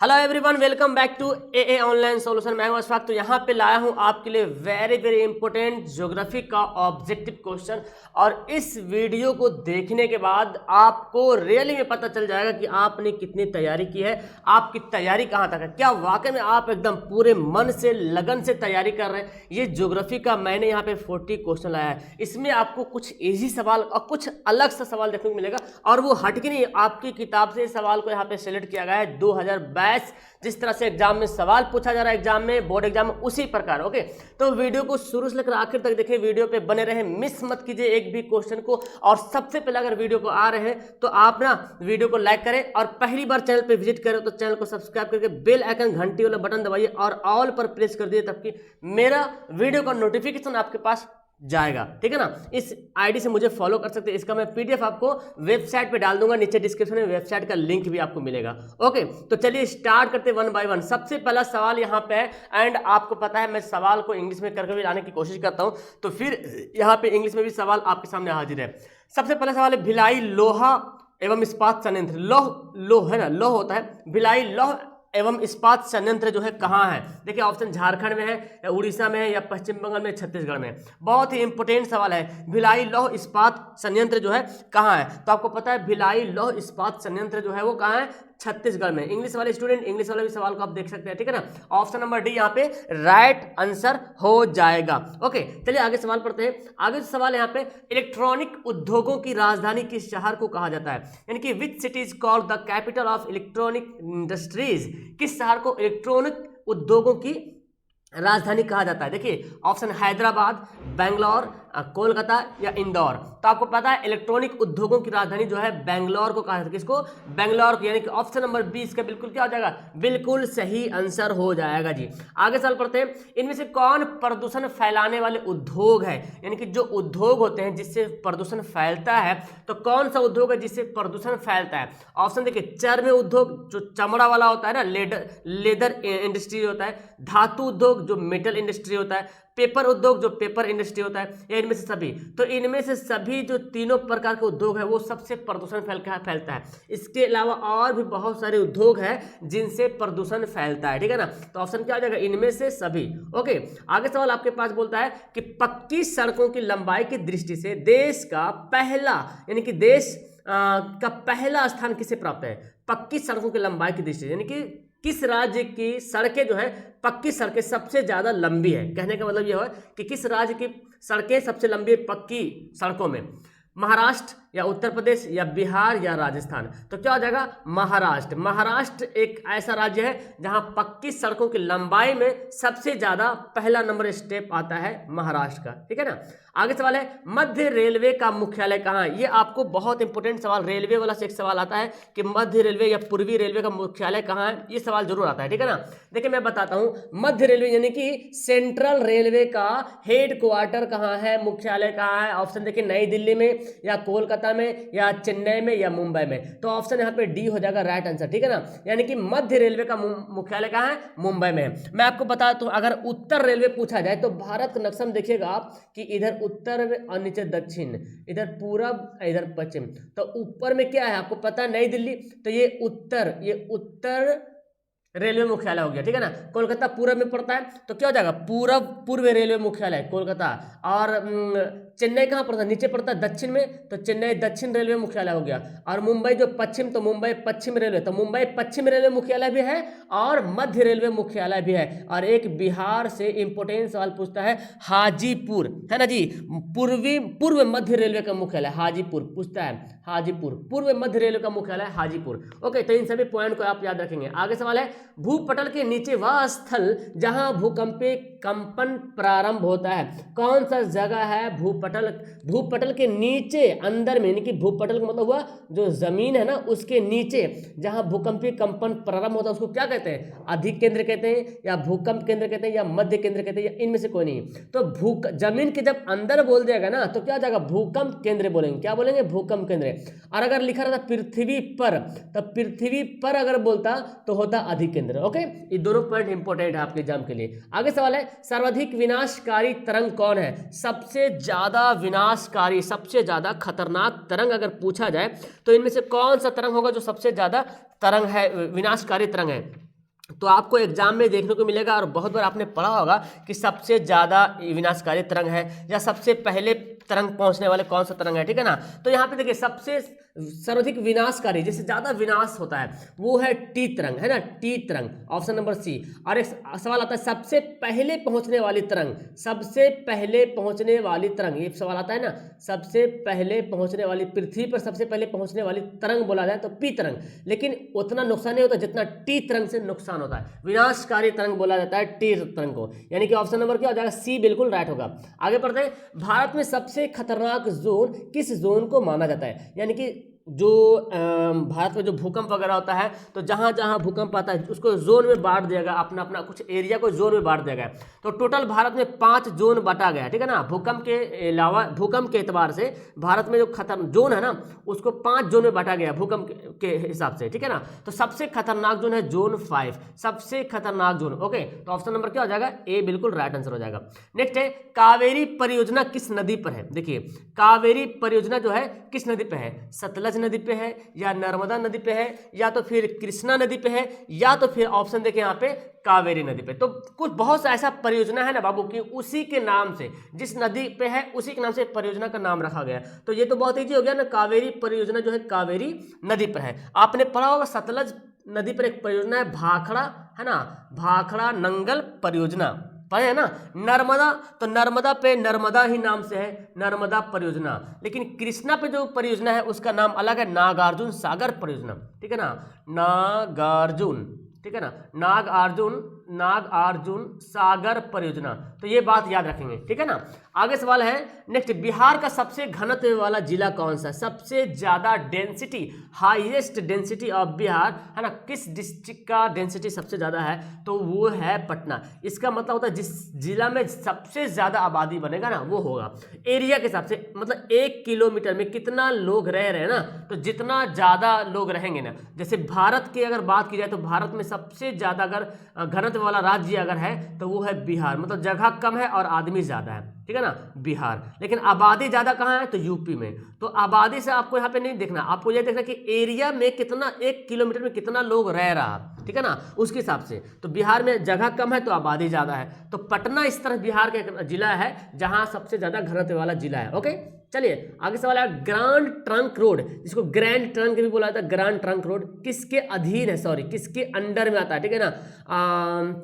Hello everyone, welcome back to a online solution. मैं हूं अशफाक। तो यहाँ पे लाया हूं आपके लिए वेरी वेरी इंपॉर्टेंट ज्योग्राफी का ऑब्जेक्टिव क्वेश्चन। और इस वीडियो को देखने के बाद आपको रियली में पता चल जाएगा कि आपने कितनी तैयारी की है, आपकी तैयारी कहाँ तक है। क्या वाकई में आप एकदम पूरे मन से लगन से तैयारी कर रहे हैं। ये ज्योग्राफी का मैंने यहाँ पे 40 क्वेश्चन लाया है। इसमें आपको कुछ इजी सवाल और कुछ अलग सा सवाल देखने को मिलेगा, और वो हटके नहीं, आपकी किताब से सवाल को यहाँ पे सिलेक्ट किया गया है 2022। जिस तरह से एग्जाम में सवाल पूछा जा रहा है, एग्जाम में, बोर्ड एग्जाम में, उसी प्रकार। ओके, तो वीडियो को शुरू से लेकर आखिर तक देखें, वीडियो पे बने रहे, मिस मत कीजिए एक भी क्वेश्चन को। और सबसे पहले अगर वीडियो को आ रहे हैं तो आप ना वीडियो को लाइक करें, और पहली बार चैनल पे विजिट करें तो चैनल को सब्सक्राइब करके बेल आइकन घंटी वाला बटन दबाइए और ऑल पर प्रेस कर दिए, तब कि मेरा वीडियो का नोटिफिकेशन आपके पास जाएगा। ठीक है ना। इस आईडी से मुझे फॉलो कर सकते हैं। इसका मैं पीडीएफ आपको वेबसाइट पे डाल दूंगा, नीचे डिस्क्रिप्शन में वेबसाइट का लिंक भी आपको मिलेगा। ओके, तो चलिए स्टार्ट करते वन बाय वन। सबसे पहला सवाल यहाँ पे है, एंड आपको पता है मैं सवाल को इंग्लिश में करके भी लाने की कोशिश करता हूँ, तो फिर यहाँ पे इंग्लिश में भी सवाल आपके सामने हाजिर है। सबसे पहला सवाल है, भिलाई लोहा एवं इस्पात संयंत्र। लोह है ना, लोह होता है। भिलाई लोह एवं इस्पात संयंत्र जो है कहाँ है। देखिए ऑप्शन झारखंड में है, या उड़ीसा में है, या पश्चिम बंगाल में, छत्तीसगढ़ में। बहुत ही इंपॉर्टेंट सवाल है, भिलाई लौह इस्पात संयंत्र जो है कहाँ है। तो आपको पता है भिलाई लौह इस्पात संयंत्र जो है वो कहाँ है, छत्तीसगढ़ में। इंग्लिश वाले स्टूडेंट इंग्लिश वाले भी सवाल को आप देख सकते हैं। ठीक है ना। ऑप्शन नंबर डी यहाँ पे राइट आंसर हो जाएगा। ओके, चलिए आगे सवाल पढ़ते हैं। आगे सवाल यहाँ पे, इलेक्ट्रॉनिक उद्योगों की राजधानी किस शहर को कहा जाता है, यानी कि which city is called the capital of electronic industries. किस शहर को इलेक्ट्रॉनिक उद्योगों की राजधानी कहा जाता है। देखिए ऑप्शन हैदराबाद, बेंगलोर, कोलकाता या इंदौर। तो आपको पता है इलेक्ट्रॉनिक उद्योगों की राजधानी जो है बेंगलोर को कहा जाता है। किसको? बेंगलोर को। यानी कि ऑप्शन नंबर 20 का बिल्कुल क्या हो जाएगा, बिल्कुल सही आंसर हो जाएगा जी। आगे सवाल पढ़ते हैं, इनमें से कौन प्रदूषण फैलाने वाले उद्योग है, यानी कि जो उद्योग होते हैं जिससे प्रदूषण फैलता है, तो कौन सा उद्योग है जिससे प्रदूषण फैलता है। ऑप्शन देखिए, चर्म उद्योग जो चमड़ा वाला होता है ना, लेदर इंडस्ट्री होता है, धातु उद्योग जो मेटल इंडस्ट्री होता है, पेपर उद्योग जो पेपर इंडस्ट्री होता है, या इनमें से सभी। तो इनमें से सभी जो तीनों प्रकार के उद्योग है वो सबसे प्रदूषण फैलता है। इसके अलावा और भी बहुत सारे उद्योग हैं जिनसे प्रदूषण फैलता है। ठीक है ना। तो ऑप्शन क्या हो जाएगा, इनमें से सभी। ओके, आगे सवाल आपके पास बोलता है कि पक्की सड़कों की लंबाई की दृष्टि से देश का पहला, यानी कि देश का पहला स्थान किसे प्राप्त है। पक्की सड़कों की लंबाई की दृष्टि से, यानी कि किस राज्य की सड़कें जो है, पक्की सड़कें सबसे ज्यादा लंबी है। कहने का मतलब यह है कि किस राज्य की सड़कें सबसे लंबी है पक्की सड़कों में। महाराष्ट्र या उत्तर प्रदेश या बिहार या राजस्थान। तो क्या हो जाएगा, महाराष्ट्र। महाराष्ट्र एक ऐसा राज्य है जहां पक्की सड़कों की लंबाई में सबसे ज्यादा पहला नंबर स्टेप आता है महाराष्ट्र का। ठीक है ना। आगे सवाल है, मध्य रेलवे का मुख्यालय कहाँ है। ये आपको बहुत इंपॉर्टेंट सवाल, रेलवे वाला से एक सवाल आता है कि मध्य रेलवे या पूर्वी रेलवे का मुख्यालय कहाँ है। ये सवाल जरूर आता है। ठीक है ना। देखिए मैं बताता हूँ, मध्य रेलवे यानी कि सेंट्रल रेलवे का हेड क्वार्टर कहाँ है, मुख्यालय कहाँ है। ऑप्शन देखिए, नई दिल्ली में, या कोलकाता में, या चेन्नई में, या मुंबई में। तो ऑप्शन यहाँ पे डी हो जाएगा राइट आंसर। ठीक है ना। यानी कि मध्य रेलवे का मुख्यालय कहाँ है, मुंबई में है। मैं आपको बताता हूँ, अगर उत्तर रेलवे पूछा जाए तो भारत का नक्शा में देखिएगा आप कि इधर उत्तर में और नीचे दक्षिण, इधर पूरब, इधर पश्चिम। तो ऊपर में क्या है आपको पता है, नई दिल्ली। तो ये उत्तर रेलवे मुख्यालय हो गया। ठीक है ना। कोलकाता पूरब में पड़ता है, तो क्या हो जाएगा, पूर्व रेलवे मुख्यालय कोलकाता। और चेन्नई कहाँ पड़ता है, नीचे पड़ता है दक्षिण में, तो चेन्नई दक्षिण रेलवे मुख्यालय हो गया। और मुंबई जो पश्चिम, तो मुंबई पश्चिम रेलवे, तो मुंबई पश्चिम रेलवे मुख्यालय भी है और मध्य रेलवे मुख्यालय भी है। और एक बिहार से इंपोर्टेंट सवाल पूछता है, हाजीपुर है ना जी, पूर्व मध्य रेलवे का मुख्यालय हाजीपुर पूछता है। हाजीपुर, पूर्व मध्य रेलवे का मुख्यालय हाजीपुर। ओके, तो इन सभी पॉइंट को आप याद रखेंगे। आगे सवाल है, भूपटल के नीचे वह स्थल जहां भूकंपीय कंपन प्रारंभ होता है, कौन सा जगह है। भूपटल के नीचे अंदर में, यानी कि भूपटल का मतलब हुआ जो जमीन है ना उसके नीचे जहां भूकंपीय कंपन प्रारंभ होता है उसको क्या कहते हैं, अधिक केंद्र कहते हैं, या भूकंप केंद्र कहते हैं, या मध्य केंद्र कहते हैं, या इनमें से कोई नहीं। तो जमीन के जब अंदर बोल जाएगा ना तो क्या हो जाएगा, भूकंप केंद्र बोलेंगे। क्या बोलेंगे, भूकंप केंद्र। और अगर लिखा रहता पृथ्वी पर, तो पृथ्वी पर अगर बोलता तो होता अधिक केंद्र। ओके, ये दोनों पॉइंट इंपॉर्टेंट है आपके एग्जाम के लिए। आगे सवाल है, सर्वाधिक विनाशकारी तरंग कौन है। सबसे ज्यादा विनाशकारी, सबसे ज्यादा खतरनाक तरंग अगर पूछा जाए तो इनमें से कौन सा तरंग होगा जो सबसे ज्यादा तरंग है, विनाशकारी तरंग है। तो आपको एग्जाम में देखने को मिलेगा और बहुत बार आपने पढ़ा होगा कि सबसे ज़्यादा विनाशकारी तरंग है या सबसे पहले तरंग पहुंचने वाले कौन सा तरंग है, ठीक है ना। तो यहाँ पे देखिए सबसे सर्वाधिक विनाशकारी जिससे ज़्यादा विनाश होता है वो है टी तरंग, है ना, टी तरंग, ऑप्शन नंबर सी। और एक सवाल आता है सबसे पहले पहुंचने वाली तरंग, सबसे पहले पहुंचने वाली तरंग, ये सवाल आता है ना, सबसे पहले पहुंचने वाली, पृथ्वी पर सबसे पहले पहुंचने वाली तरंग बोला जाए तो पी तरंग, लेकिन उतना नुकसान नहीं होता जितना टी तरंग से नुकसान होता है। विनाशकारी तरंग बोला जाता है टी तरंग को, यानी कि ऑप्शन नंबर क्या हो जाएगा, सी बिल्कुल राइट होगा। आगे बढ़ते हैं, भारत में सबसे खतरनाक जोन किस जोन को माना जाता है, यानी कि जो भारत में जो भूकंप वगैरह होता है तो जहाँ जहाँ भूकंप आता है उसको जोन में बांट दिया गया, अपना अपना कुछ एरिया को जोन में बांट दिया गया। तो टोटल भारत में 5 जोन बांटा गया है, ठीक है ना। भूकंप के अलावा, भूकंप के एतबार से भारत में जो खतरनाक जोन है ना उसको 5 जोन में बांटा गया भूकंप के हिसाब से, ठीक है ना। तो सबसे खतरनाक जोन है जोन 5, सबसे खतरनाक जोन। ओके, तो ऑप्शन नंबर क्या हो जाएगा, ए बिल्कुल राइट आंसर हो जाएगा। नेक्स्ट है, कावेरी परियोजना किस नदी पर है। देखिए कावेरी परियोजना जो है किस नदी पे है, सतलज नदी पे है या नर्मदा नदी पे है या तो फिर कृष्णा नदी पे है या तो फिर ऑप्शन देखिए यहाँ पे कावेरी नदी पे। तो कुछ बहुत सा ऐसा परियोजना है ना बाबू कि उसी के नाम से, जिस नदी पे है उसी के नाम से परियोजना का नाम रखा गया। तो ये तो बहुत ईजी हो गया ना, कावेरी परियोजना जो है कावेरी नदी पर है। आपने पढ़ा होगा सतलज नदी पर एक परियोजना है भाखड़ा, है ना, भाखड़ा नंगल परियोजना पढ़े है ना। नर्मदा, तो नर्मदा पे नर्मदा ही नाम से है, नर्मदा परियोजना। लेकिन कृष्णा पे जो परियोजना है उसका नाम अलग है, नागार्जुन सागर परियोजना, ठीक है ना, नागार्जुन, ठीक है ना, नागार्जुन सागर परियोजना। तो ये बात याद रखेंगे, ठीक है ना। आगे सवाल है नेक्स्ट, बिहार का सबसे घनत्व वाला जिला कौन सा है, सबसे ज्यादा density, highest density of Bihar, है ना, किस डिस्ट्रिक्ट का डेंसिटी सबसे ज्यादा है, तो वो है पटना। इसका मतलब होता है जिस जिला में सबसे ज्यादा आबादी बनेगा ना वो होगा, एरिया के हिसाब से, मतलब 1 किलोमीटर में कितना लोग रह रहे हैं ना, तो जितना ज्यादा लोग रहेंगे ना, जैसे भारत की अगर बात की जाए तो भारत में सबसे ज्यादा अगर घनत्व वाला राज्य अगर है तो वो है बिहार, मतलब जगह कम है और आदमी ज्यादा है, ठीक है ना, बिहार। लेकिन आबादी ज्यादा कहाँ है, तो यूपी में। तो आबादी से आपको यहाँ पे नहीं देखना, आपको ये देखना कि एरिया में कितना, 1 किलोमीटर में कितना लोग रह रहा, ठीक है ना, उसके हिसाब से। तो बिहार में जगह कम है तो आबादी ज्यादा है, तो पटना इस तरह बिहार का जिला है जहां सबसे ज्यादा घनत्व वाला जिला है। ओके, चलिए आगे सवाल है, ग्रांड ट्रंक रोड, जिसको ग्रैंड ट्रंक भी बोला जाता है, ग्रांड ट्रंक रोड किसके अधीन है, सॉरी किसके अंडर में आता है, ठीक है ना,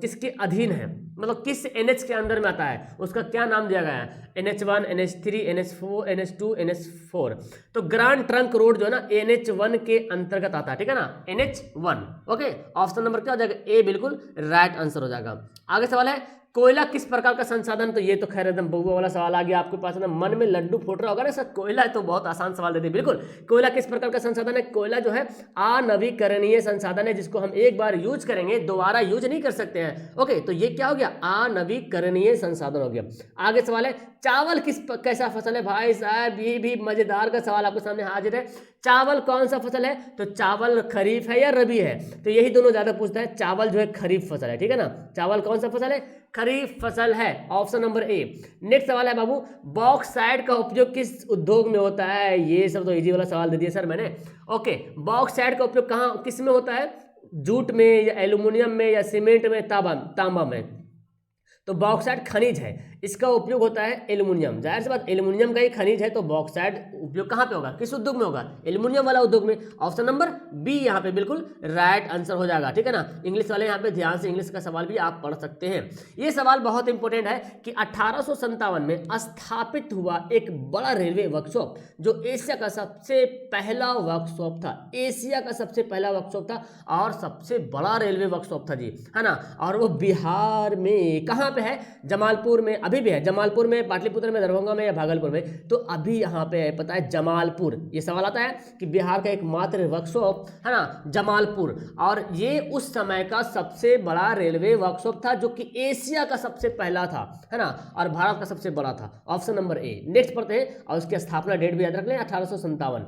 किसके अधीन है, मतलब किस NH के अंदर में आता है, उसका क्या नाम दिया गया है, NH1, NH3, NH4, NH2, NH4। तो ग्रांड ट्रंक रोड जो है ना NH1 के अंतर्गत आता है, ठीक है ना, NH1। ओके, ऑप्शन नंबर क्या हो जाएगा, ए बिल्कुल राइट आंसर हो जाएगा। आगे सवाल है, कोयला किस प्रकार का संसाधन, तो ये तो खैर एकदम बउआ वाला सवाल आ गया आपके पास ना, मन में लड्डू फूट रहा होगा ना सर, कोयला है तो बहुत आसान सवाल देते हैं। बिल्कुल, कोयला किस प्रकार का संसाधन है, कोयला जो है अनवीकरणीय संसाधन है, जिसको हम एक बार यूज करेंगे दोबारा यूज नहीं कर सकते हैं। ओके, तो ये क्या हो गया, अनवीकरणीय संसाधन हो गया। आगे सवाल है, चावल कैसा फसल है, भाई साहब ये भी मजेदार का सवाल आपके सामने हाजिर है। चावल कौन सा फसल है, तो चावल खरीफ है या रबी है, तो यही दोनों ज्यादा पूछता है। चावल जो है खरीफ फसल है, ठीक है ना, चावल कौन सा फसल है, खरीफ फसल है, ऑप्शन नंबर ए। नेक्स्ट सवाल है बाबू, बॉक्साइट का उपयोग किस उद्योग में होता है, ये सब तो इजी वाला सवाल दे दिया सर मैंने। ओके, बॉक्साइट का उपयोग कहाँ किस में होता है, जूट में या एल्यूमिनियम में या सीमेंट में, तांबा में। तो बॉक्साइट खनिज है, इसका उपयोग होता है एल्यूमिनियम, जाहिर सी बात एल्यूमिनियम का ही खनिज है, तो बॉक्साइट उपयोग कहाँ पे होगा, किस उद्योग में होगा, एल्यूमिनियम वाला उद्योग में। ऑप्शन नंबर बी यहाँ पे बिल्कुल राइट आंसर हो जाएगा, ठीक है ना। इंग्लिश वाले यहाँ पे ध्यान से इंग्लिश का सवाल भी आप पढ़ सकते हैं। ये सवाल बहुत इंपॉर्टेंट है कि 1857 में स्थापित हुआ एक बड़ा रेलवे वर्कशॉप, जो एशिया का सबसे पहला वर्कशॉप था, एशिया का सबसे पहला वर्कशॉप था और सबसे बड़ा रेलवे वर्कशॉप था जी, है ना। और वो बिहार में कहाँ पे है, जमालपुर में, अभी भी है जमालपुर में, पाटलिपुत्र में, दरभंगा में या भागलपुर में, तो अभी यहाँ पे है पता है जमालपुर। ये सवाल आता है कि बिहार का एकमात्र वर्कशॉप है ना जमालपुर, और ये उस समय का सबसे बड़ा रेलवे वर्कशॉप था जो कि एशिया का सबसे पहला था, है ना, और भारत का सबसे बड़ा था। Option number A. नेक्स्ट पढ़ते हैं और उसकी स्थापना डेट भी याद रख लें, 1857।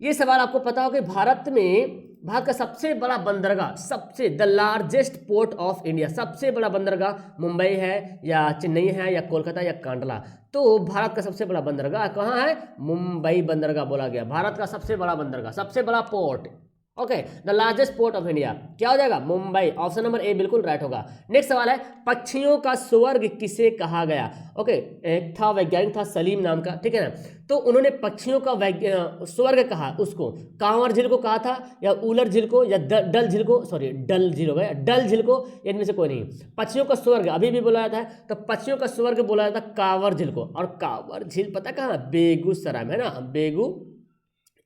ये सवाल आपको पता हो कि भारत का सबसे बड़ा बंदरगाह, सबसे the largest port of India, सबसे बड़ा बंदरगाह मुंबई है या चेन्नई है या कोलकाता या कांडला, तो भारत का सबसे बड़ा बंदरगाह कहाँ है, मुंबई बंदरगाह बोला गया, भारत का सबसे बड़ा बंदरगाह, सबसे बड़ा port. Okay, the largest port of India क्या हो जाएगा? मुंबई। ऑप्शन नंबर ए बिल्कुल राइट होगा। नेक्स्ट सवाल है, पक्षियों का स्वर्ग किसे कहा गया? ओके, एक था वैज्ञानिक था सलीम नाम का, ठीक है ना, तो उन्होंने पक्षियों का स्वर्ग कहा उसको, कांवर झील को कहा था, या उलर झील को, या डल झील को, सॉरी डल झील हो गया, डल झील को, इनमें से कोई नहीं। पक्षियों का स्वर्ग अभी भी बोला जाता है, तो पक्षियों का स्वर्ग बोला जाता है कांवर झील को। और कांवर झील पता कहाँ? बेगूसराय में है ना,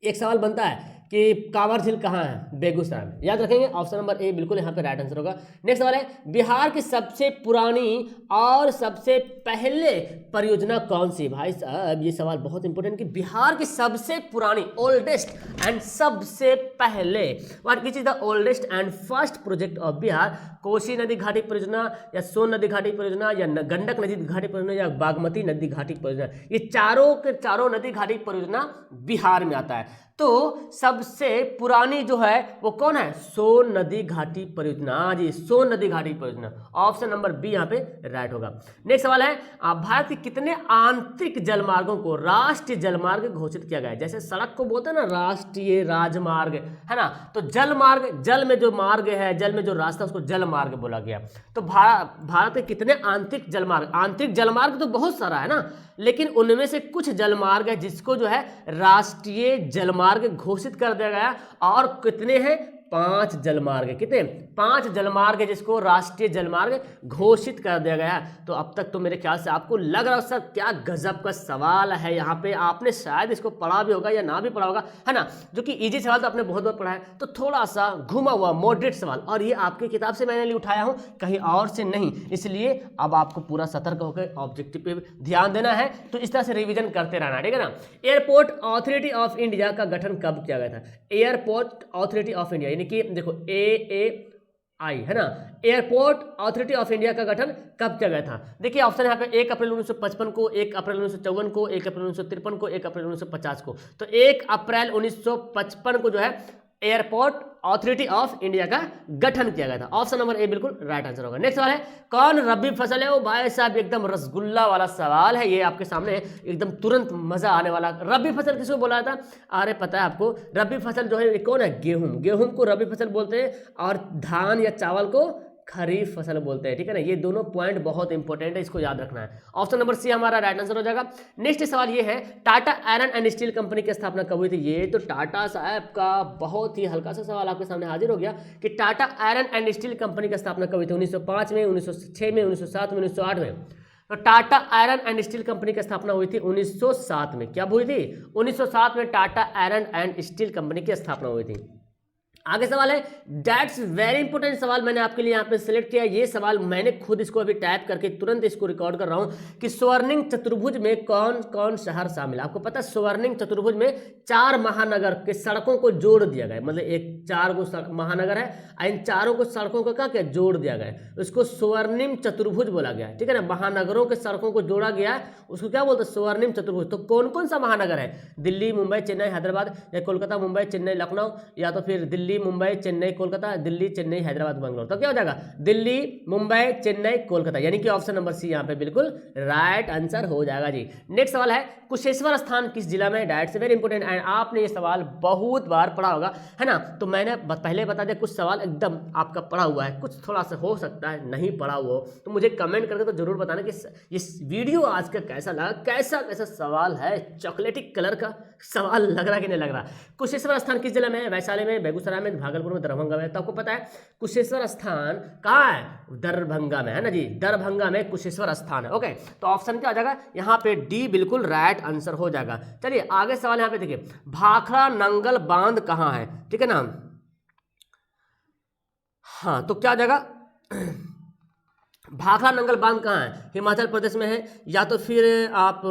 एक सवाल बनता है कि कांवर झील कहाँ है? बेगूसराय में, याद रखेंगे। ऑप्शन नंबर ए बिल्कुल यहाँ पे राइट आंसर होगा। नेक्स्ट सवाल है, बिहार की सबसे पुरानी और सबसे पहले परियोजना कौन सी? भाई साहब ये सवाल बहुत इंपॉर्टेंट कि बिहार की सबसे पुरानी, ओल्डेस्ट एंड सबसे पहले, what which is the oldest and first project of Bihar? Kosi नदी घाटी परियोजना, या सोन नदी घाटी परियोजना, या गंडक नदी घाटी परियोजना, या बागमती नदी घाटी परियोजना। ये चारों के चारों नदी घाटी परियोजना बिहार में आता है। तो सबसे पुरानी जो है वो कौन है? सोन नदी घाटी परियोजना जी, सोन नदी घाटी परियोजना। ऑप्शन नंबर बी यहाँ पे राइट होगा। नेक्स्ट सवाल है, भारत के कितने आंतरिक जलमार्गों को राष्ट्रीय जलमार्ग घोषित किया गया है? जैसे सड़क को बोलते हैं ना राष्ट्रीय राजमार्ग, है ना, तो जलमार्ग, जल में जो मार्ग है, जल में जो रास्ता है उसको जलमार्ग बोला गया। तो भारत के कितने आंतरिक जलमार्ग? आंतरिक जलमार्ग तो बहुत सारा है ना, लेकिन उनमें से कुछ जलमार्ग है जिसको जो है राष्ट्रीय जलमार्ग घोषित कर दिया गया। और कितने हैं? 5 जलमार्ग। कितने? 5 जलमार्ग है जिसको राष्ट्रीय जलमार्ग घोषित कर दिया गया। तो अब तक तो मेरे ख्याल से आपको लग रहा है सर क्या गजब का सवाल है यहाँ पे, आपने शायद इसको पढ़ा भी होगा या ना भी पढ़ा होगा, है ना, जो कि इजी सवाल तो आपने बहुत बार पढ़ा है, तो थोड़ा सा घुमा हुआ मॉडरेट सवाल, और ये आपकी किताब से मैंने उठाया हूँ, कहीं और से नहीं, इसलिए अब आपको पूरा सतर्क होकर ऑब्जेक्टिव पे ध्यान देना है। तो इस तरह से रिविजन करते रहना, ठीक है ना। एयरपोर्ट अथॉरिटी ऑफ इंडिया का गठन कब किया गया था? एयरपोर्ट अथॉरिटी ऑफ इंडिया, यानी कि देखो AAI है ना, एयरपोर्ट अथॉरिटी ऑफ इंडिया का गठन कब किया गया था? देखिए ऑप्शन यहाँ पे 1 अप्रैल 1955 को, 1 अप्रैल 1954 को, 1 अप्रैल 1953 को, 1 अप्रैल 1950 को। तो 1 अप्रैल 1955 को जो है एयरपोर्ट अथॉरिटी ऑफ इंडिया का गठन किया गया था। ऑप्शन नंबर ए बिल्कुल राइट आंसर होगा। नेक्स्ट सवाल है, कौन रबी फसल है? वो भाई साहब एकदम रसगुल्ला वाला सवाल है ये आपके सामने, एकदम तुरंत मजा आने वाला। रबी फसल किसको बोला था? अरे पता है आपको, रबी फसल जो है कौन है? गेहूं को रबी फसल बोलते हैं, और धान या चावल को खरीफ फसल बोलते हैं, ठीक है ना। ये दोनों पॉइंट बहुत इंपॉर्टेंट है, इसको याद रखना है। ऑप्शन नंबर सी हमारा राइट आंसर हो जाएगा। नेक्स्ट सवाल ये है, Tata iron and steel company की स्थापना कब हुई थी? ये तो टाटा साहब का बहुत ही हल्का सा सवाल आपके सामने हाजिर हो गया कि Tata iron and steel company की स्थापना कब हुई थी? 1905 में, 1906 में, 1907 में, 1908 में। तो Tata iron and steel company की स्थापना हुई थी 1907 में। क्या हुई थी? 1907 में Tata iron and steel company की स्थापना हुई थी। आगे सवाल है, दैट्स वेरी इंपॉर्टेंट सवाल मैंने आपके लिए यहाँ पे सिलेक्ट किया। ये सवाल मैंने खुद इसको अभी टाइप करके तुरंत इसको रिकॉर्ड कर रहा हूँ कि स्वर्णिम चतुर्भुज में कौन कौन शहर शामिल है? आपको पता है स्वर्णिम चतुर्भुज में 4 महानगर के सड़कों को जोड़ दिया गया, मतलब एक 4 गो महानगर है, इन चारों को सड़कों को क्या जोड़ दिया गया, उसको स्वर्णिम चतुर्भुज बोला गया, ठीक है ना। महानगरों के सड़कों को जोड़ा गया है, उसको क्या बोलते हैं? स्वर्णिम चतुर्भुज। तो कौन कौन सा महानगर है? दिल्ली, मुंबई, चेन्नई, हैदराबाद, या कोलकाता, मुंबई, चेन्नई, लखनऊ, या तो फिर दिल्ली, मुंबई, चेन्नई, कोलकाता, दिल्ली, चेन्नई, हैदराबाद, बंगलोर। तो क्या हो जाएगा? दिल्ली, मुंबई, चेन्नई, कोलकाता, यानी कि ऑप्शन नंबर सी यहाँ पे बिल्कुल राइट आंसर हो जाएगा जी। नेक्स्ट सवाल है, कुशेश्वर स्थान किस जिला में? डायरेक्ट से वेरी इंपॉर्टेंट एंड आपने ये सवाल बहुत बार पढ़ा होगा, है ना। तो मैंने पहले बता दिया, कुछ सवाल एकदम आपका पढ़ा हुआ है, कुछ थोड़ा सा हो सकता है नहीं पढ़ा हुआ हो, तो मुझे कमेंट करके तो जरूर बताना कि इस वीडियो आज का कैसा लगा, कैसा कैसा सवाल है, चॉकलेटी कलर का सवाल लग रहा कि नहीं लग रहा। कुशेश्वर स्थान किस जिले में है? वैशाली में, बेगूसराय में, भागलपुर में, दरभंगा में। तो आपको पता है कुशेश्वर स्थान कहाँ है? दरभंगा में, है ना जी, दरभंगा में कुशेश्वर स्थान है। ओके, तो ऑप्शन क्या हो जाएगा यहाँ पे? डी बिल्कुल राइट आंसर हो जाएगा। चलिए आगे सवाल यहाँ पे देखिए, भाखड़ा नंगल बांध कहाँ है? ठीक है ना। हाँ, तो क्या हो जाएगा? भाखड़ा नंगल बांध कहाँ है? हिमाचल प्रदेश में है, या तो फिर आप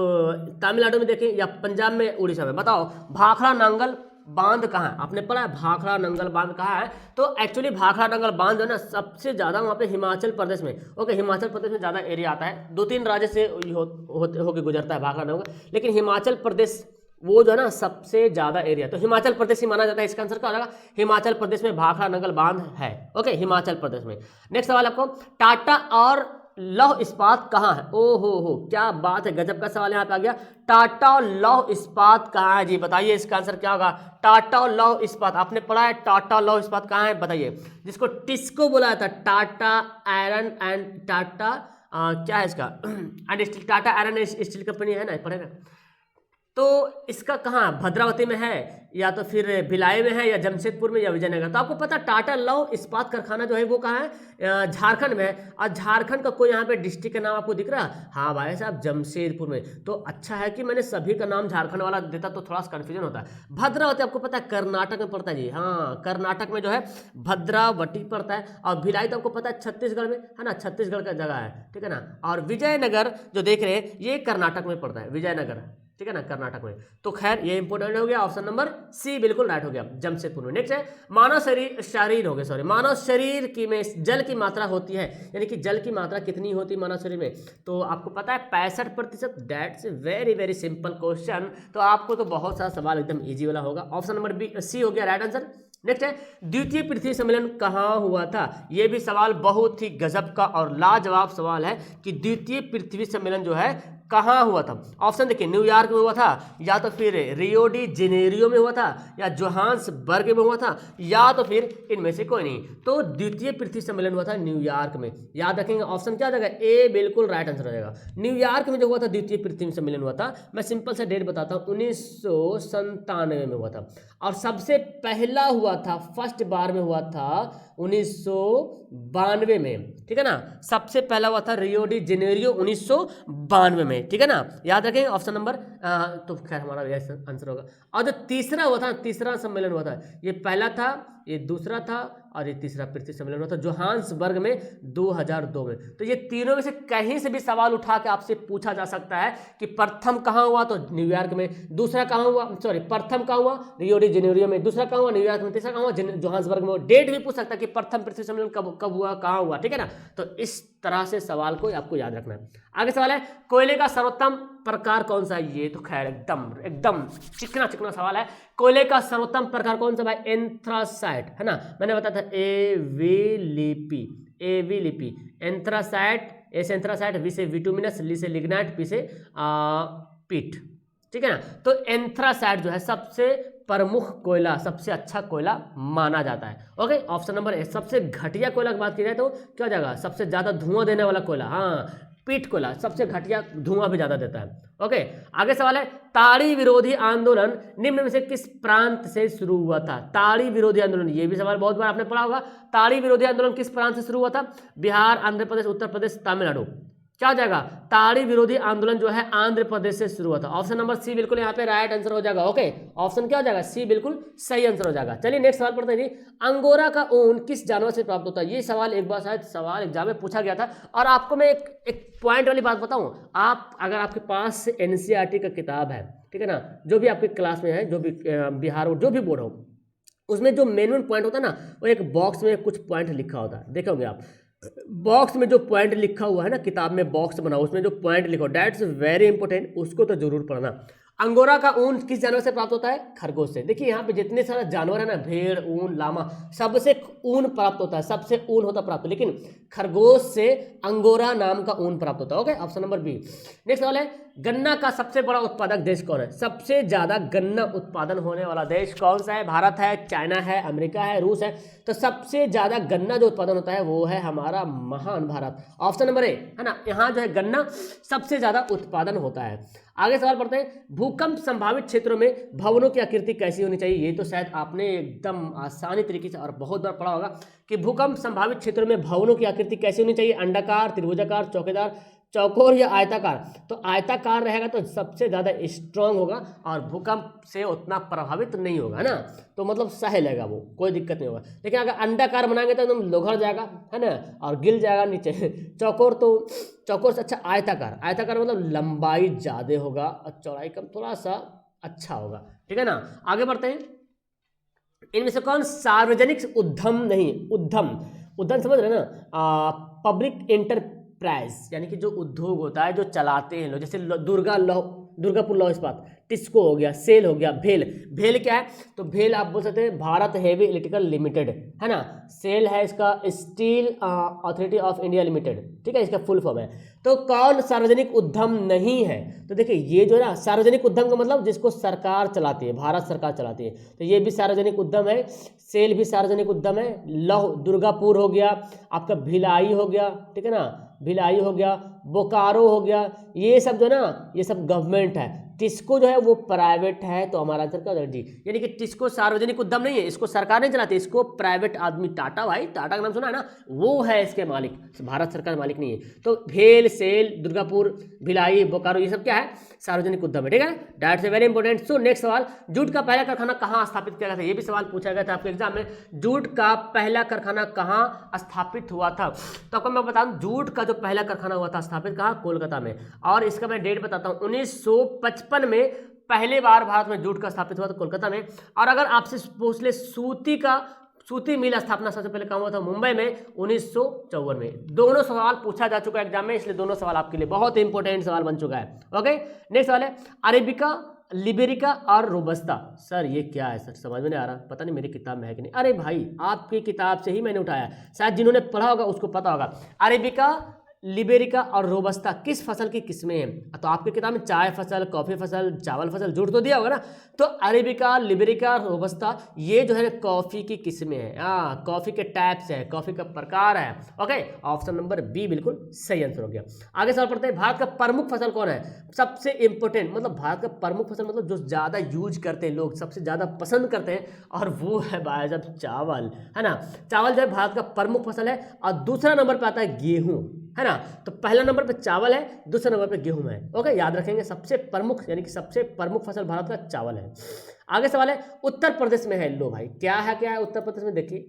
तमिलनाडु में देखें, या पंजाब में, उड़ीसा में। बताओ भाखड़ा नंगल बांध कहाँ है? आपने पढ़ा है भाखड़ा नंगल बांध कहाँ है? तो एक्चुअली भाखड़ा नंगल बांध जो है ना सबसे ज़्यादा वहाँ पे हिमाचल प्रदेश में। ओके, हिमाचल प्रदेश में ज़्यादा एरिया आता है, 2-3 राज्य से होके गुजरता है भाखड़ा नंगल, लेकिन हिमाचल प्रदेश वो जो है ना सबसे ज़्यादा एरिया, तो हिमाचल प्रदेश ही माना जाता है। इसका आंसर क्या हो जाएगा? हिमाचल प्रदेश में भाखड़ा नंगल बांध है। ओके, हिमाचल प्रदेश में। नेक्स्ट सवाल आपको, टाटा और लौह इस्पात कहाँ है? ओ हो, क्या बात है, गजब का सवाल यहाँ पे आ गया। टाटा लौह इस्पात कहाँ है जी? बताइए इसका आंसर क्या होगा? टाटा लौह इस्पात, आपने पढ़ा है टाटा लौह इस्पात कहाँ है? बताइए। जिसको टिस्को बोला था, टाटा आयरन एंड टाटा क्या है इसका and steel, Tata iron steel company है ना, पढ़ेगा। तो इसका कहाँ, भद्रावती में है या तो फिर भिलाई में है या जमशेदपुर में या विजयनगर? तो आपको पता टाटा लौह इस्पात कारखाना जो है वो कहाँ है? झारखंड में है। और झारखंड का कोई यहाँ पे डिस्ट्रिक्ट का नाम आपको दिख रहा है? हाँ भाई साहब, जमशेदपुर में। तो अच्छा है कि मैंने सभी का नाम झारखंड वाला देता तो थोड़ा सा कन्फ्यूजन होता है। भद्रावती आपको पता है कर्नाटक में पड़ता है जी, हाँ कर्नाटक में जो है भद्रावती पड़ता है। और भिलाई तो आपको पता है छत्तीसगढ़ में है ना, छत्तीसगढ़ का जगह है, ठीक है ना। और विजयनगर जो देख रहे हैं ये कर्नाटक में पड़ता है, विजयनगर, ठीक है ना, कर्नाटक में। तो खैर ये इंपोर्टेंट हो गया, ऑप्शन नंबर सी बिल्कुल राइट हो गया, जमशेदपुर में। नेक्स्ट है मानव शरीर हो गया, सॉरी, मानव शरीर की में जल की मात्रा होती है, यानी कि जल की मात्रा कितनी होती है मानव शरीर में? तो आपको पता है 65%। That's very very simple question. तो आपको तो बहुत सारा सवाल एकदम इजी वाला होगा। ऑप्शन नंबर बी सी हो गया राइट आंसर। नेक्स्ट है द्वितीय पृथ्वी सम्मेलन कहाँ हुआ था? ये भी सवाल बहुत ही गजब का और लाजवाब सवाल है कि द्वितीय पृथ्वी सम्मेलन जो है कहाँ हुआ था। ऑप्शन देखिए, न्यूयॉर्क में हुआ था, या तो फिर रियो डी जेनेरियो में हुआ था, या जोहान्सबर्ग में हुआ था, या तो फिर इनमें से कोई नहीं। तो द्वितीय पृथ्वी सम्मेलन हुआ था न्यूयॉर्क में। याद रखेंगे ऑप्शन क्या हो जाएगा? ए बिल्कुल राइट आंसर हो जाएगा। न्यूयॉर्क में जो हुआ था द्वितीय पृथ्वी सम्मेलन हुआ था, मैं सिंपल सा डेट बताता हूँ, 1997 में हुआ था। और सबसे पहला हुआ था, फर्स्ट बार में हुआ था 1992 में, ठीक है ना। सबसे पहला हुआ था रियो डी जेनेरियो 1992 में, ठीक है ना। याद रखें ऑप्शन नंबर तो खैर हमारा आंसर होगा। और जो तीसरा हुआ था, तीसरा सम्मेलन हुआ था, ये पहला था, ये दूसरा था, और ये तीसरा पृथ्वी सम्मेलन हुआ था जोहान्सबर्ग में 2002 में। तो ये तीनों में से कहीं से भी सवाल उठा के आपसे पूछा जा सकता है कि प्रथम कहाँ हुआ, तो न्यूयॉर्क में। दूसरा कहाँ हुआ, सॉरी प्रथम कहाँ हुआ? रियो डी जेनेरियो में। दूसरा कहाँ हुआ? न्यूयॉर्क में। तीसरा कहाँ हुआ? जोहान्सबर्ग में। डेट भी पूछ सकता है कि प्रथम पृथ्वी सम्मेलन कब हुआ, कहाँ हुआ, ठीक है ना। तो इस तरह से सवाल को आपको याद रखना है। आगे सवाल है कोयले का सर्वोत्तम प्रकार कौन सा है? ये तो खैर एकदम चिकना चिकना सवाल है। कोयले का सर्वोत्तम प्रकार कौन सा भाई? एंथ्रासाइट, है ना। मैंने बताया था एवी लिपि एंथ्रासाइट, ए से एंथ्रासाइट, वी से विटुमिनस, ली से लिग्नाइट, पी से पीट, ठीक है ना। तो एंथ्रासाइट जो है सबसे प्रमुख कोयला, सबसे अच्छा कोयला माना जाता है। Okay, option number A. सबसे घटिया कोयला की बात की जाए तो क्या हो जाएगा? सबसे ज्यादा धुआं देने वाला कोयला, हाँ पीट कोयला सबसे घटिया, धुआं भी ज्यादा देता है। ओके, आगे सवाल है ताड़ी विरोधी आंदोलन निम्न में से किस प्रांत से शुरू हुआ था? ताड़ी विरोधी आंदोलन, ये भी सवाल बहुत बार आपने पढ़ा होगा। ताड़ी विरोधी आंदोलन किस प्रांत से शुरू हुआ था? बिहार, आंध्र प्रदेश, उत्तर प्रदेश, तमिलनाडु। क्या हो जाएगा? ताड़ी विरोधी आंदोलन जो है आंध्र प्रदेश से शुरू हुआ था। ऑप्शन नंबर सी बिल्कुल यहाँ पे राइट आंसर हो जाएगा। ओके, ऑप्शन क्या हो जाएगा? सी बिल्कुल सही आंसर हो जाएगा। चलिए नेक्स्ट सवाल पढ़ते हैं जी। अंगोरा का ऊन किस जानवर से प्राप्त होता है? ये सवाल एक बार शायद सवाल एग्जाम में पूछा गया था। और आपको मैं एक पॉइंट वाली बात बताऊं, आप अगर आपके पास एनसीईआरटी का किताब है, ठीक है ना, जो भी आपके क्लास में है, जो भी बिहार बोर्ड जो भी बोर्ड हो, उसमें जो मेन पॉइंट होता है ना, वो एक बॉक्स में कुछ पॉइंट लिखा होता है, देखोगे आप बॉक्स में जो पॉइंट लिखा हुआ है ना, किताब में बॉक्स बना उसमें जो पॉइंट लिखा, दैट्स वेरी इंपॉर्टेंट, उसको तो जरूर पढ़ना। अंगोरा का ऊन किस जानवर से प्राप्त होता है? खरगोश से। देखिए यहाँ पे जितने सारे जानवर है ना, भेड़, ऊन, लामा, सबसे ऊन प्राप्त होता है, सबसे ऊन होता प्राप्त, लेकिन खरगोश से अंगोरा नाम का ऊन प्राप्त होता है। Okay, option number B. Next सवाल है गन्ना का सबसे बड़ा उत्पादक देश कौन है? सबसे ज्यादा गन्ना उत्पादन होने वाला देश कौन सा है? भारत है, चाइना है, अमेरिका है, रूस है। तो सबसे ज्यादा गन्ना जो उत्पादन होता है वो है हमारा महान भारत। ऑप्शन नंबर ए, है ना, यहाँ जो है गन्ना सबसे ज्यादा उत्पादन होता है। आगे सवाल पढ़ते हैं भूकंप संभावित क्षेत्रों में भवनों की आकृति कैसी होनी चाहिए? ये तो शायद आपने एकदम आसानी तरीके से और बहुत बार पढ़ा होगा कि भूकंप संभावित क्षेत्रों में भवनों की आकृति कैसी होनी चाहिए? अंडाकार, त्रिभुजाकार, चौकीदार, चौकोर या आयताकार? तो आयताकार रहेगा तो सबसे ज्यादा स्ट्रांग होगा और भूकंप से उतना प्रभावित नहीं होगा, है ना। तो मतलब सही लगेगा, वो कोई दिक्कत नहीं होगा। लेकिन अगर अंडाकार बनाएंगे तो एकदम लोघड़ जाएगा, है ना, और गिल जाएगा नीचे। चौकोर तो चौकोर से अच्छा आयताकार, आयताकार मतलब लंबाई ज्यादा होगा और चौड़ाई कम, थोड़ा सा अच्छा होगा, ठीक है ना। आगे बढ़ते हैं। इनमें से कौन सार्वजनिक उद्यम नहीं, उद्यम समझ रहे ना, पब्लिक एंटरप्राइज, यानी कि जो उद्योग होता है जो चलाते हैं लोग, जैसे दुर्गा लौह दुर्गापुर लौह इस्पात, टिस्को हो गया, सेल हो गया, भेल। भेल क्या है? तो भेल आप बोल सकते हैं भारत हेवी इलेक्ट्रिकल लिमिटेड, है ना। सेल है इसका steel authority of India limited, ठीक है, इसका फुल फॉर्म है। तो कौन सार्वजनिक उद्यम नहीं है? तो देखिए ये जो है ना सार्वजनिक उद्यम का मतलब जिसको सरकार चलाती है, भारत सरकार चलाती है, तो ये भी सार्वजनिक उद्यम है। सेल भी सार्वजनिक उद्यम है। लौह दुर्गापुर हो गया, आपका भिलाई हो गया, ठीक है ना, भिलाई हो गया, बोकारो हो गया, ये सब जो है ना ये सब गवर्नमेंट है। टिस्को जो है वो प्राइवेट है। तो हमारा आंसर क्या हो जाएगा? डी। यानी कि टिस्को सार्वजनिक उद्यम नहीं है, इसको सरकार नहीं चलाती, इसको प्राइवेट आदमी, टाटा, भाई टाटा का नाम सुना है ना, वो है इसके मालिक, भारत सरकार मालिक नहीं है। तो भेल, सेल, दुर्गापुर, भिलाई, बोकारो ये सब क्या है? सार्वजनिक उद्यम है, ठीक है। That's very important. So next सवाल, जूट का पहला कारखाना कहाँ स्थापित किया गया था? ये भी सवाल पूछा गया था आपके एग्जाम में, जूट का पहला कारखाना कहाँ स्थापित हुआ था? तो आपको मैं बता दूं, जूट का जो पहला कारखाना हुआ था स्थापित कहाँ? कोलकाता में। और इसका मैं डेट बताता हूँ, 1955 में पहली बार भारत में जूट का स्थापित हुआ था कोलकाता में। और अगर आपसे पूछ ले सूती मिल स्थापना सबसे पहले कहाँ हुआ था? मुंबई में 1954 में। दोनों सवाल पूछा जा चुका है एग्जाम में, इसलिए दोनों सवाल आपके लिए बहुत इंपॉर्टेंट सवाल बन चुका है। ओके, नेक्स्ट सवाल है अरेबिका, लिबेरिका और रोबस्ता। सर ये क्या है? सर समझ में नहीं आ रहा, पता नहीं मेरी किताब में है कि नहीं। अरे भाई आपकी किताब से ही मैंने उठाया, शायद जिन्होंने पढ़ा होगा उसको पता होगा। अरेबिका, लिबेरिका और रोबस्ता किस फसल की किस्में हैं? तो आपकी किताब में चाय फसल, कॉफी फसल, चावल फसल, जूट तो दिया होगा ना। तो अरेबिका, लिबेरिका, रोबस्ता ये जो है कॉफी की किस्में हैं। हाँ, कॉफी के टाइप्स है, कॉफी का प्रकार है। ओके, ऑप्शन नंबर बी बिल्कुल सही आंसर हो गया। आगे सवाल पढ़ते हैं, भारत का प्रमुख फसल कौन है? सबसे इंपॉर्टेंट, मतलब भारत का प्रमुख फसल मतलब जो ज्यादा यूज करते हैं लोग, सबसे ज्यादा पसंद करते हैं, और वो है भाई साहब चावल, है ना। चावल जो है भारत का प्रमुख फसल है। और दूसरा नंबर पे आता है गेहूं, है ना। तो पहला नंबर पे चावल है, दूसरा नंबर पे गेहूं है। ओके, याद रखेंगे, सबसे प्रमुख यानी कि सबसे प्रमुख फसल भारत का चावल है। आगे सवाल है, उत्तर प्रदेश में है। लो भाई क्या है उत्तर प्रदेश में? देखिए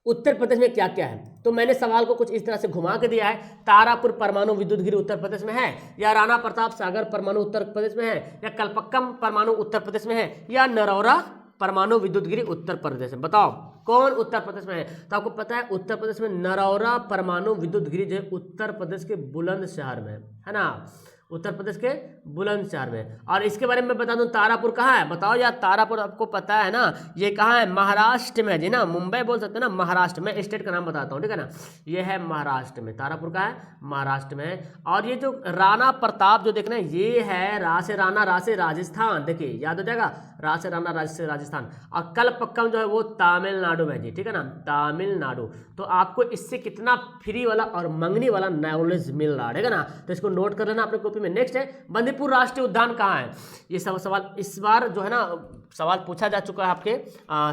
उत्तर प्रदेश में क्या क्या है। तो मैंने सवाल को कुछ इस तरह से घुमा के दिया है। तारापुर परमाणु विद्युत गृह उत्तर प्रदेश में है, या राणा प्रताप सागर परमाणु उत्तर प्रदेश में है, या कल्पक्कम परमाणु उत्तर प्रदेश में है, या नरौरा परमाणु विद्युत गृह उत्तर प्रदेश में। बताओ कौन उत्तर प्रदेश में है? तो आपको पता है उत्तर प्रदेश में नरौरा परमाणु विद्युत गृह जो है उत्तर प्रदेश के बुलंदशहर में है ना, उत्तर प्रदेश के बुलंदशहर में। और इसके बारे में बता दूं, तारापुर कहाँ है? बताओ यार, तारापुर आपको पता है ना, ये कहाँ है? महाराष्ट्र में जी ना, मुंबई बोल सकते हैं ना, महाराष्ट्र में। स्टेट का नाम बताता हूँ, ठीक है ना, ये है महाराष्ट्र में। तारापुर कहाँ है? महाराष्ट्र में है। और ये जो राणा प्रताप जो देखना है, ये है रासे राणा रासे राजस्थान। देखिए याद हो जाएगा, रासे राणा रासे राजस्थान। और कल्पक्कम जो है वो तमिलनाडु में जी, ठीक है ना, तमिलनाडु। तो आपको इससे कितना फ्री वाला और मंगनी वाला नॉलेज मिल रहा है, ठीक है ना। तो इसको नोट कर लेना अपने कॉपी में। नेक्स्ट है, बंदीपुर राष्ट्रीय उद्यान कहाँ है? ये सब सवाल इस बार जो है ना सवाल पूछा जा चुका है आपके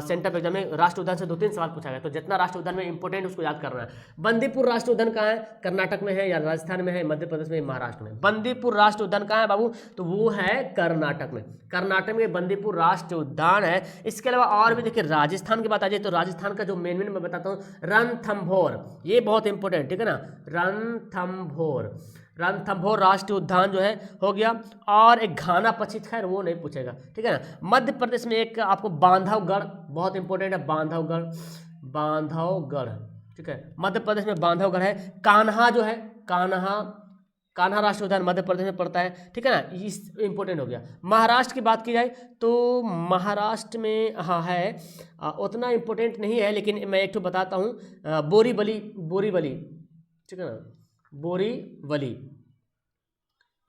सेंटर एग्जाम में। राष्ट्रीय उद्यान से 2-3 सवाल पूछा गया, तो जितना राष्ट्रीय उद्यान में इंपॉर्टेंट उसको याद करना है। बंदीपुर राष्ट्रीय उद्यान कहाँ है? कर्नाटक में है, या राजस्थान में है, मध्य प्रदेश में, महाराष्ट्र में? बंदीपुर राष्ट्रीय उद्यान कहाँ है बाबू? तो वो है कर्नाटक में। कर्नाटक में बंदीपुर राष्ट्रीय उद्यान है। इसके अलावा और भी देखिए, राजस्थान की बात आ जाए तो राजस्थान का जो मेन मैं बताता हूँ, रणथंभौर, ये बहुत इंपॉर्टेंट, ठीक है ना, रणथंभौर राष्ट्रीय उद्यान जो है हो गया। और एक घाना पक्षी, खैर वो नहीं पूछेगा, ठीक है ना। मध्य प्रदेश में एक आपको बांधवगढ़, बहुत इंपॉर्टेंट है, बांधवगढ़, ठीक है, मध्य प्रदेश में बांधवगढ़ है। कान्हा जो है, कान्हा राष्ट्रीय उद्यान मध्य प्रदेश में पड़ता है, ठीक है ना, इस इंपॉर्टेंट हो गया। महाराष्ट्र की बात की जाए तो महाराष्ट्र में हाँ है, उतना इंपॉर्टेंट नहीं है, लेकिन मैं एक तो बताता हूँ, बोरीवली, ठीक है ना, बोरीवली,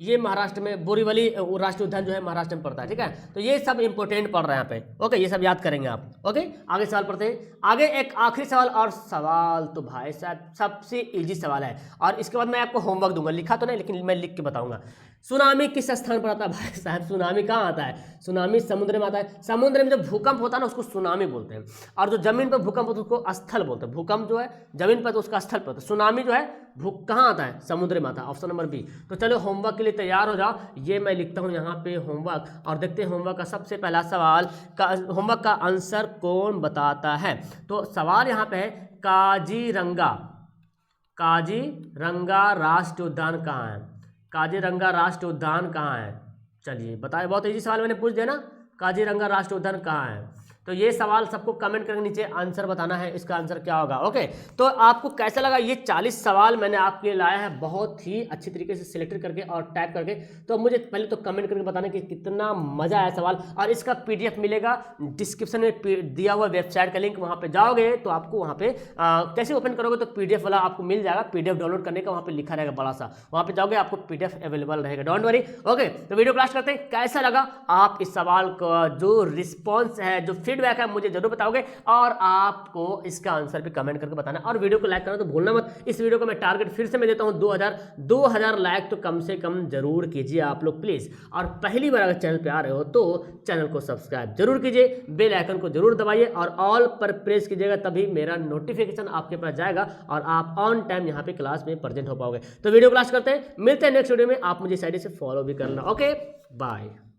ये महाराष्ट्र में, बोरीवली राष्ट्रीय उद्यान जो है महाराष्ट्र में पड़ता है, ठीक है। तो ये सब इंपॉर्टेंट पढ़ रहे हैं यहाँ पे। ओके, ये सब याद करेंगे आप। ओके, आगे सवाल पढ़ते हैं। आगे एक आखिरी सवाल, और सवाल तो भाई साहब सबसे इजी सवाल है, और इसके बाद मैं आपको होमवर्क दूंगा, लिखा तो नहीं लेकिन मैं लिख के बताऊंगा। सुनामी किस स्थान पर आता है? भाई साहब सुनामी कहाँ आता है? सुनामी समुद्र में आता है। समुद्र में जब भूकंप होता है ना उसको सुनामी बोलते हैं, और जो जमीन पर भूकंप होता है उसको स्थल बोलते हैं। भूकंप जो है जमीन पर तो उसका स्थल पर होता है, सुनामी जो है कहाँ आता है? समुद्र में आता है। Option number B. तो चलो होमवर्क के लिए तैयार हो जाओ, ये मैं लिखता हूँ यहाँ पे होमवर्क, और देखते हैं होमवर्क का सबसे पहला सवाल का होमवर्क का आंसर कौन बताता है। तो सवाल यहाँ पे है, काजीरंगा राष्ट्रीय उद्यान कहाँ है? काजीरंगा राष्ट्रीय उद्यान कहाँ है? चलिए बताए, बहुत इजी सवाल मैंने पूछ दिया ना, काजीरंगा राष्ट्रीय उद्यान कहाँ है? तो ये सवाल सबको कमेंट करके नीचे आंसर बताना है, इसका आंसर क्या होगा। ओके, तो आपको कैसा लगा ये 40 सवाल मैंने आपके लिए लाया है, बहुत ही अच्छी तरीके से सिलेक्ट करके और टाइप करके। तो मुझे पहले तो कमेंट करके बताना कि कितना मजा आया सवाल, और इसका पीडीएफ मिलेगा डिस्क्रिप्शन में दिया हुआ वेबसाइट का लिंक, वहां पे जाओगे तो आपको वहां पे कैसे ओपन करोगे तो पीडीएफ वाला आपको मिल जाएगा, पीडीएफ डाउनलोड करने का वहां पे लिखा रहेगा बड़ा सा, वहां पे जाओगे आपको पीडीएफ अवेलेबल रहेगा, डोंट वरी। ओके, तो वीडियो क्लास करते हैं, कैसा लगा आप इस सवाल का जो रिस्पॉन्स है, जो फीडबैक है मुझे जरूर बताओगे, और आपको इसका आंसर भी कमेंट करके बताना, और वीडियो को लाइक करना तो भूलना मत। इस वीडियो को मैं टारगेट फिर से मैं देता हूं 2000 लाइक तो कम से कम जरूर कीजिए आप लोग प्लीज, और पहली बार अगर चैनल पे आ रहे हो तो चैनल को सब्सक्राइब जरूर कीजिए, बेल आइकन को जरूर दबाइए और ऑल पर प्रेस कीजिएगा, तभी मेरा नोटिफिकेशन आपके पास जाएगा और आप ऑन टाइम यहाँ पे क्लास में प्रेजेंट हो पाओगे। तो वीडियो क्लास करते हैं, मिलते हैं नेक्स्ट वीडियो में, आप मुझे साइड से फॉलो भी करना। Okay, bye.